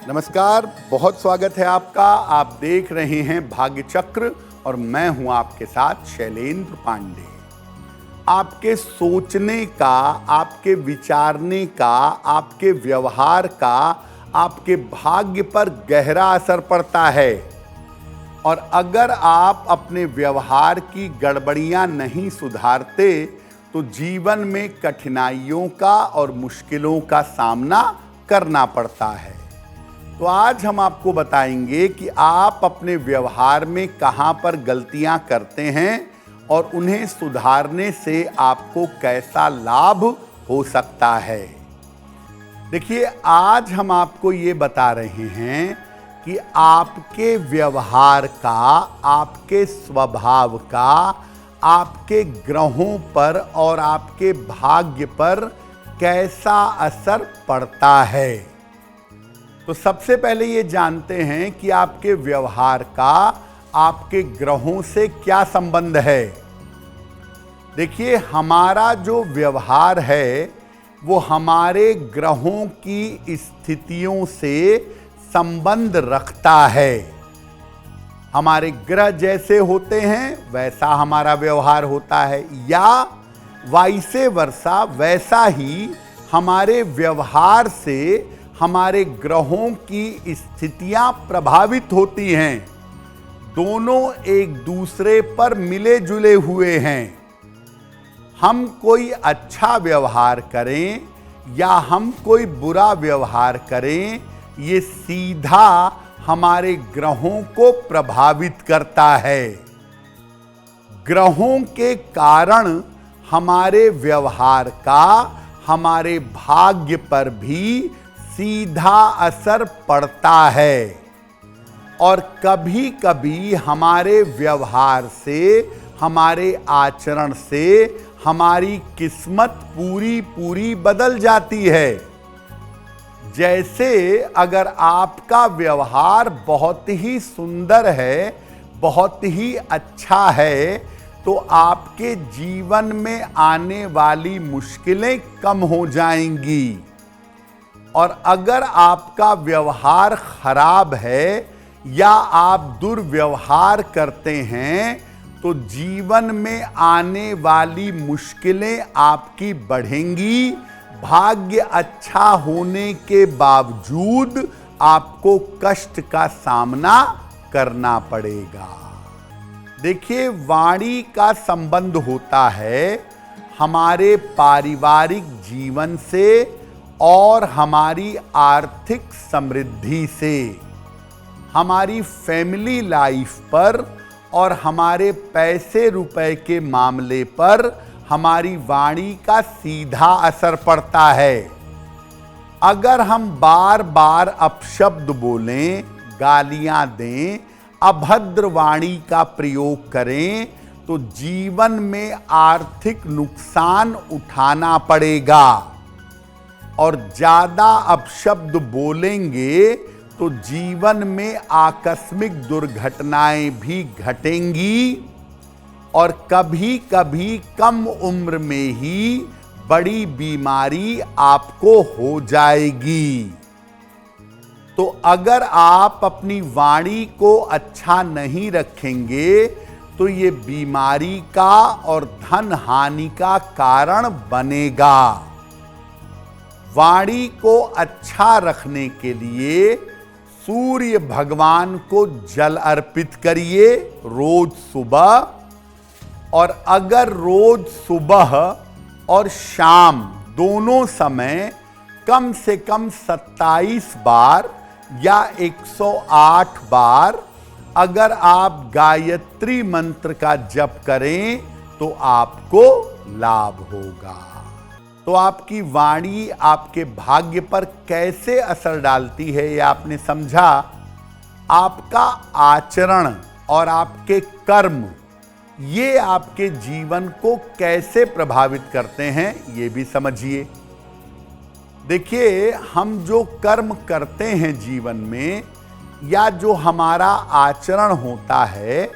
नमस्कार, बहुत स्वागत है आपका। आप देख रहे हैं भाग्य चक्र और मैं हूं आपके साथ शैलेंद्र पांडे। आपके सोचने का, आपके विचारने का, आपके व्यवहार का आपके भाग्य पर गहरा असर पड़ता है। और अगर आप अपने व्यवहार की गड़बड़ियां नहीं सुधारते तो जीवन में कठिनाइयों का और मुश्किलों का सामना करना पड़ता है। तो आज हम आपको बताएंगे कि आप अपने व्यवहार में कहां पर गलतियां करते हैं और उन्हें सुधारने से आपको कैसा लाभ हो सकता है। देखिए, आज हम आपको ये बता रहे हैं कि आपके व्यवहार का, आपके स्वभाव का, आपके ग्रहों पर और आपके भाग्य पर कैसा असर पड़ता है। तो सबसे पहले ये जानते हैं कि आपके व्यवहार का आपके ग्रहों से क्या संबंध है। देखिए, हमारा जो व्यवहार है वो हमारे ग्रहों की स्थितियों से संबंध रखता है। हमारे ग्रह जैसे होते हैं वैसा हमारा व्यवहार होता है, या वाइसे वर्सा, वैसा ही हमारे व्यवहार से हमारे ग्रहों की स्थितियां प्रभावित होती हैं। दोनों एक दूसरे पर मिले जुले हुए हैं। हम कोई अच्छा व्यवहार करें या हम कोई बुरा व्यवहार करें, ये सीधा हमारे ग्रहों को प्रभावित करता है। ग्रहों के कारण हमारे व्यवहार का हमारे भाग्य पर भी सीधा असर पड़ता है। और कभी कभी हमारे व्यवहार से, हमारे आचरण से हमारी किस्मत पूरी पूरी बदल जाती है। जैसे अगर आपका व्यवहार बहुत ही सुंदर है, बहुत ही अच्छा है, तो आपके जीवन में आने वाली मुश्किलें कम हो जाएंगी। और अगर आपका व्यवहार खराब है या आप दुर्व्यवहार करते हैं तो जीवन में आने वाली मुश्किलें आपकी बढ़ेंगी। भाग्य अच्छा होने के बावजूद आपको कष्ट का सामना करना पड़ेगा। देखिए, वाणी का संबंध होता है हमारे पारिवारिक जीवन से और हमारी आर्थिक समृद्धि से। हमारी फैमिली लाइफ पर और हमारे पैसे रुपए के मामले पर हमारी वाणी का सीधा असर पड़ता है। अगर हम बार बार अपशब्द बोलें, गालियां दें, अभद्र वाणी का प्रयोग करें तो जीवन में आर्थिक नुकसान उठाना पड़ेगा। और ज्यादा अपशब्द बोलेंगे तो जीवन में आकस्मिक दुर्घटनाएं भी घटेंगी और कभी कभी कम उम्र में ही बड़ी बीमारी आपको हो जाएगी। तो अगर आप अपनी वाणी को अच्छा नहीं रखेंगे तो ये बीमारी का और धन हानि का कारण बनेगा। वाणी को अच्छा रखने के लिए सूर्य भगवान को जल अर्पित करिए रोज सुबह। और अगर रोज सुबह और शाम दोनों समय कम से कम 27 बार या 108 बार अगर आप गायत्री मंत्र का जप करें तो आपको लाभ होगा। तो आपकी वाणी आपके भाग्य पर कैसे असर डालती है ये आपने समझा। आपका आचरण और आपके कर्म ये आपके जीवन को कैसे प्रभावित करते हैं ये भी समझिए। देखिए, हम जो कर्म करते हैं जीवन में या जो हमारा आचरण होता है,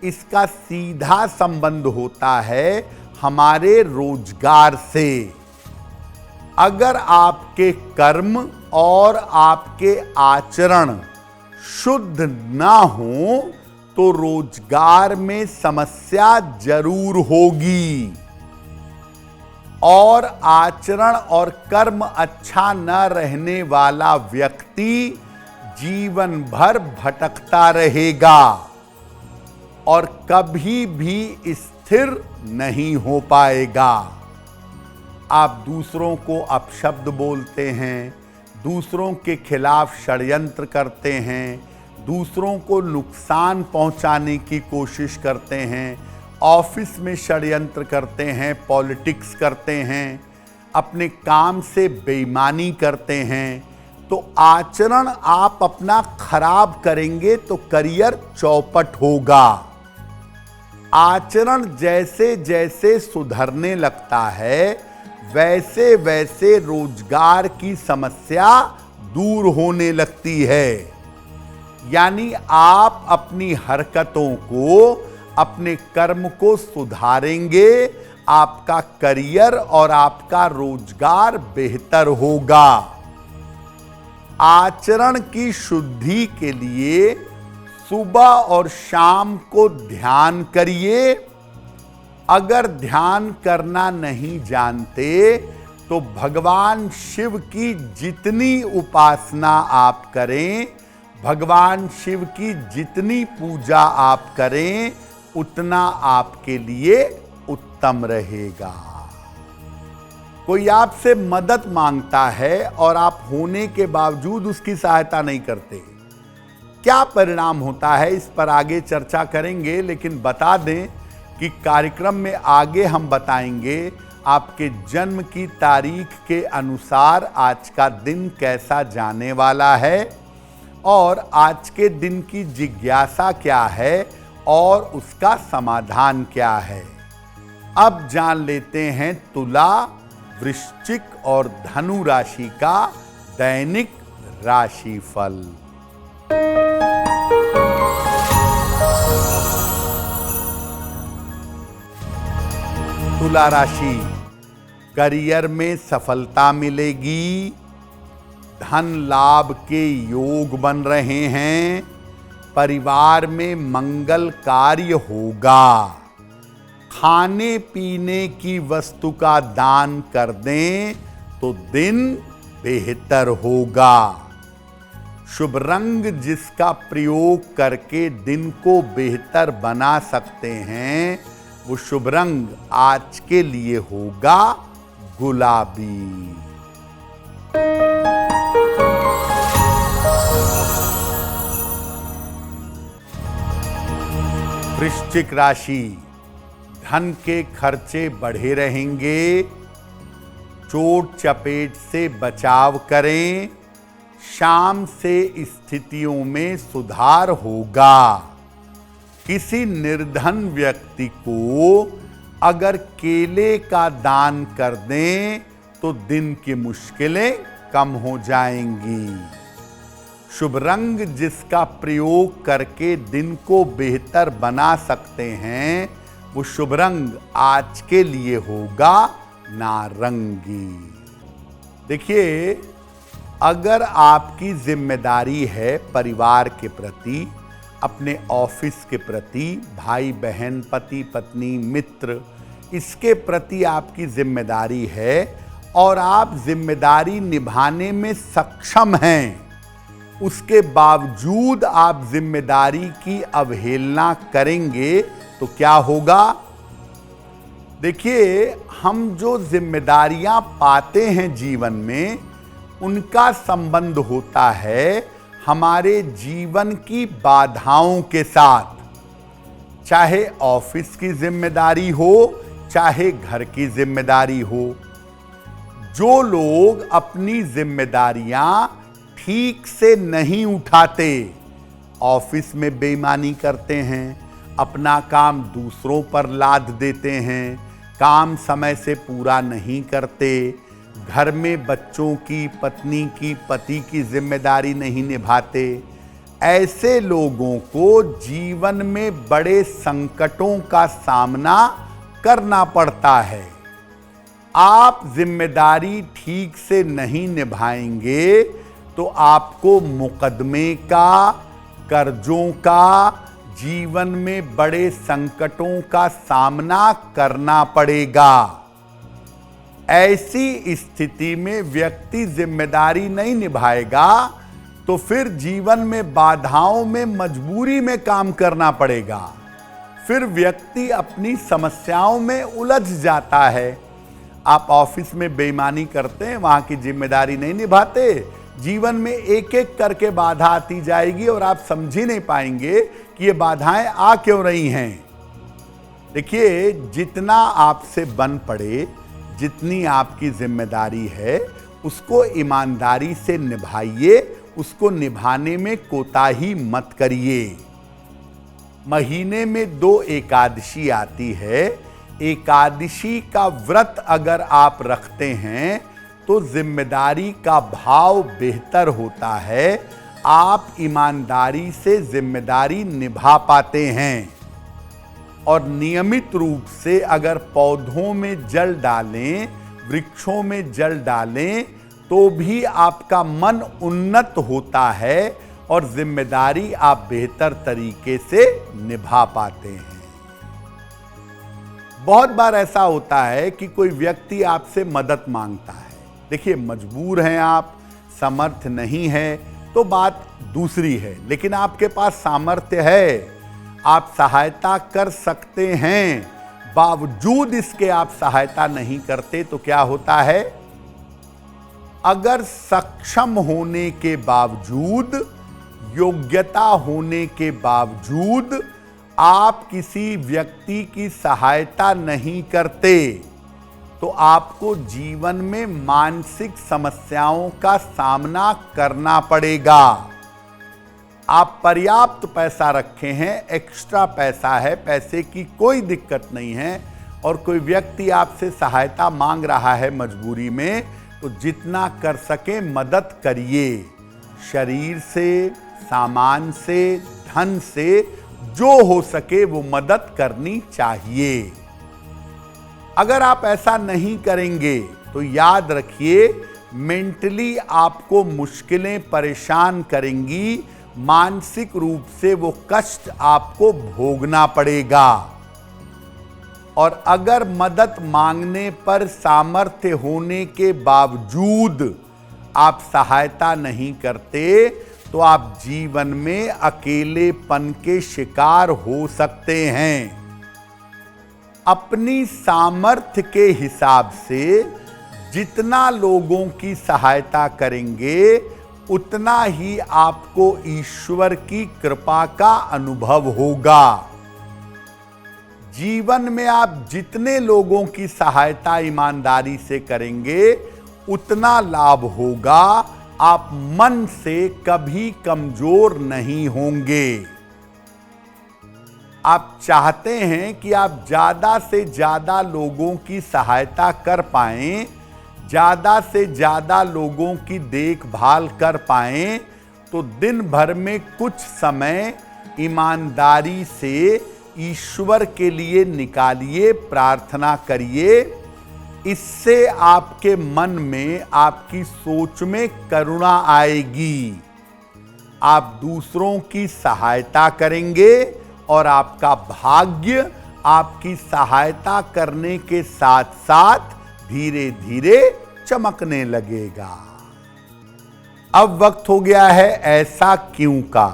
इसका सीधा संबंध होता है हमारे रोजगार से। अगर आपके कर्म और आपके आचरण शुद्ध ना हो तो रोजगार में समस्या जरूर होगी, और आचरण और कर्म अच्छा न रहने वाला व्यक्ति जीवन भर भटकता रहेगा और कभी भी स्थिर नहीं हो पाएगा। आप दूसरों को अपशब्द बोलते हैं, दूसरों के खिलाफ षड्यंत्र करते हैं, दूसरों को नुकसान पहुंचाने की कोशिश करते हैं, ऑफिस में षड्यंत्र करते हैं, पॉलिटिक्स करते हैं, अपने काम से बेईमानी करते हैं, तो आचरण आप अपना खराब करेंगे तो करियर चौपट होगा। आचरण जैसे जैसे सुधरने लगता है वैसे वैसे रोजगार की समस्या दूर होने लगती है। यानी आप अपनी हरकतों को, अपने कर्म को सुधारेंगे, आपका करियर और आपका रोजगार बेहतर होगा। आचरण की शुद्धि के लिए सुबह और शाम को ध्यान करिए। अगर ध्यान करना नहीं जानते तो भगवान शिव की जितनी उपासना आप करें, भगवान शिव की जितनी पूजा आप करें, उतना आपके लिए उत्तम रहेगा। कोई आपसे मदद मांगता है और आप होने के बावजूद उसकी सहायता नहीं करते, क्या परिणाम होता है इस पर आगे चर्चा करेंगे, लेकिन बता दें कि कार्यक्रम में आगे हम बताएंगे आपके जन्म की तारीख के अनुसार आज का दिन कैसा जाने वाला है और आज के दिन की जिज्ञासा क्या है और उसका समाधान क्या है। अब जान लेते हैं तुला, वृश्चिक और धनु राशि का दैनिक राशिफल। तुला राशि, करियर में सफलता मिलेगी, धन लाभ के योग बन रहे हैं, परिवार में मंगल कार्य होगा, खाने पीने की वस्तु का दान कर दें तो दिन बेहतर होगा। शुभ रंग जिसका प्रयोग करके दिन को बेहतर बना सकते हैं वो शुभ रंग आज के लिए होगा गुलाबी। वृश्चिक राशि, धन के खर्चे बढ़े रहेंगे, चोट चपेट से बचाव करें, शाम से स्थितियों में सुधार होगा। किसी निर्धन व्यक्ति को अगर केले का दान कर दें तो दिन की मुश्किलें कम हो जाएंगी। शुभ रंग जिसका प्रयोग करके दिन को बेहतर बना सकते हैं वो शुभ रंग आज के लिए होगा नारंगी। देखिए, अगर आपकी जिम्मेदारी है परिवार के प्रति, अपने ऑफिस के प्रति, भाई बहन, पति पत्नी, मित्र, इसके प्रति आपकी जिम्मेदारी है और आप जिम्मेदारी निभाने में सक्षम हैं, उसके बावजूद आप जिम्मेदारी की अवहेलना करेंगे तो क्या होगा? देखिए, हम जो जिम्मेदारियां पाते हैं जीवन में उनका संबंध होता है हमारे जीवन की बाधाओं के साथ। चाहे ऑफिस की जिम्मेदारी हो, चाहे घर की जिम्मेदारी हो। जो लोग अपनी जिम्मेदारियां ठीक से नहीं उठाते, ऑफिस में बेईमानी करते हैं, अपना काम दूसरों पर लाद देते हैं, काम समय से पूरा नहीं करते, घर में बच्चों की, पत्नी की, पति की जिम्मेदारी नहीं निभाते, ऐसे लोगों को जीवन में बड़े संकटों का सामना करना पड़ता है। आप जिम्मेदारी ठीक से नहीं निभाएंगे तो आपको मुकदमे का, कर्जों का, जीवन में बड़े संकटों का सामना करना पड़ेगा। ऐसी स्थिति में व्यक्ति जिम्मेदारी नहीं निभाएगा तो फिर जीवन में बाधाओं में, मजबूरी में काम करना पड़ेगा। फिर व्यक्ति अपनी समस्याओं में उलझ जाता है। आप ऑफिस में बेईमानी करते हैं, वहां की जिम्मेदारी नहीं निभाते, जीवन में एक एक करके बाधा आती जाएगी और आप समझ ही नहीं पाएंगे कि ये बाधाएं आ क्यों रही हैं। देखिए, जितना आपसे बन पड़े, जितनी आपकी जिम्मेदारी है, उसको ईमानदारी से निभाइए, उसको निभाने में कोताही मत करिए। महीने में 2 एकादशी आती है। एकादशी का व्रत अगर आप रखते हैं तो जिम्मेदारी का भाव बेहतर होता है। आप ईमानदारी से जिम्मेदारी निभा पाते हैं। और नियमित रूप से अगर पौधों में जल डालें, वृक्षों में जल डालें, तो भी आपका मन उन्नत होता है और जिम्मेदारी आप बेहतर तरीके से निभा पाते हैं। बहुत बार ऐसा होता है कि कोई व्यक्ति आपसे मदद मांगता है। देखिए, मजबूर हैं आप, समर्थ नहीं है तो बात दूसरी है, लेकिन आपके पास सामर्थ्य है, आप सहायता कर सकते हैं, बावजूद इसके आप सहायता नहीं करते तो क्या होता है? अगर सक्षम होने के बावजूद, योग्यता होने के बावजूद आप किसी व्यक्ति की सहायता नहीं करते तो आपको जीवन में मानसिक समस्याओं का सामना करना पड़ेगा। आप पर्याप्त पैसा रखे हैं, एक्स्ट्रा पैसा है, पैसे की कोई दिक्कत नहीं है, और कोई व्यक्ति आपसे सहायता मांग रहा है मजबूरी में, तो जितना कर सके मदद करिए। शरीर से, सामान से, धन से, जो हो सके वो मदद करनी चाहिए। अगर आप ऐसा नहीं करेंगे तो याद रखिए, मेंटली आपको मुश्किलें परेशान करेंगी, मानसिक रूप से वो कष्ट आपको भोगना पड़ेगा। और अगर मदद मांगने पर सामर्थ्य होने के बावजूद आप सहायता नहीं करते तो आप जीवन में अकेलेपन के शिकार हो सकते हैं। अपनी सामर्थ्य के हिसाब से जितना लोगों की सहायता करेंगे उतना ही आपको ईश्वर की कृपा का अनुभव होगा। जीवन में आप जितने लोगों की सहायता ईमानदारी से करेंगे उतना लाभ होगा। आप मन से कभी कमजोर नहीं होंगे। आप चाहते हैं कि आप ज्यादा से ज्यादा लोगों की सहायता कर पाएं, ज्यादा से ज्यादा लोगों की देखभाल कर पाएं, तो दिन भर में कुछ समय ईमानदारी से ईश्वर के लिए निकालिए, प्रार्थना करिए। इससे आपके मन में, आपकी सोच में करुणा आएगी। आप दूसरों की सहायता करेंगे और आपका भाग्य आपकी सहायता करने के साथ साथ धीरे धीरे चमकने लगेगा। अब वक्त हो गया है ऐसा क्यों का।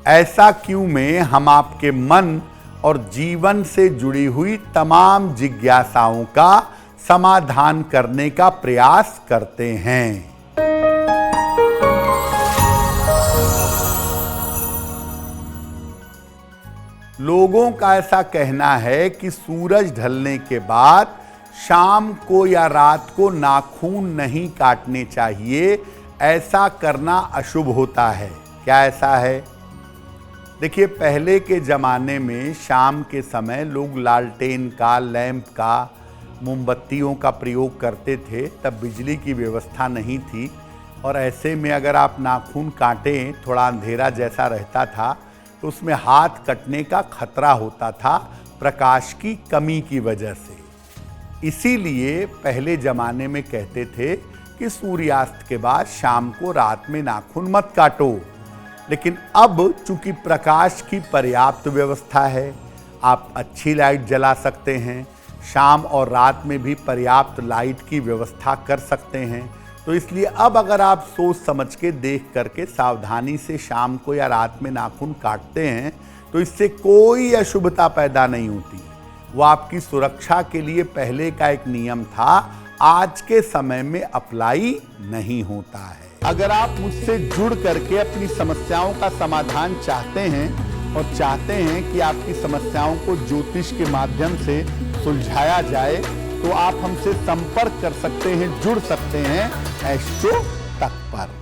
ऐसा क्यों में हम आपके मन और जीवन से जुड़ी हुई तमाम जिज्ञासाओं का समाधान करने का प्रयास करते हैं। लोगों का ऐसा कहना है कि सूरज ढलने के बाद शाम को या रात को नाखून नहीं काटने चाहिए, ऐसा करना अशुभ होता है। क्या ऐसा है? देखिए, पहले के ज़माने में शाम के समय लोग लालटेन का, लैंप का, मोमबत्तियों का प्रयोग करते थे। तब बिजली की व्यवस्था नहीं थी और ऐसे में अगर आप नाखून काटें, थोड़ा अंधेरा जैसा रहता था, तो उसमें हाथ कटने का खतरा होता था प्रकाश की कमी की वजह से। इसीलिए पहले ज़माने में कहते थे कि सूर्यास्त के बाद शाम को रात में नाखून मत काटो। लेकिन अब चूंकि प्रकाश की पर्याप्त व्यवस्था है, आप अच्छी लाइट जला सकते हैं, शाम और रात में भी पर्याप्त लाइट की व्यवस्था कर सकते हैं। तो इसलिए अब अगर आप सोच समझ के देख करके सावधानी से शाम को या रात में नाखून काटते हैं तो इससे कोई अशुभता पैदा नहीं होती। वो आपकी सुरक्षा के लिए पहले का एक नियम था, आज के समय में अप्लाई नहीं होता है। अगर आप मुझसे जुड़ करके अपनी समस्याओं का समाधान चाहते हैं और चाहते हैं कि आपकी समस्याओं को ज्योतिष के माध्यम से सुलझाया जाए तो आप हमसे संपर्क कर सकते हैं, जुड़ सकते हैं एस्ट्रो तक पर।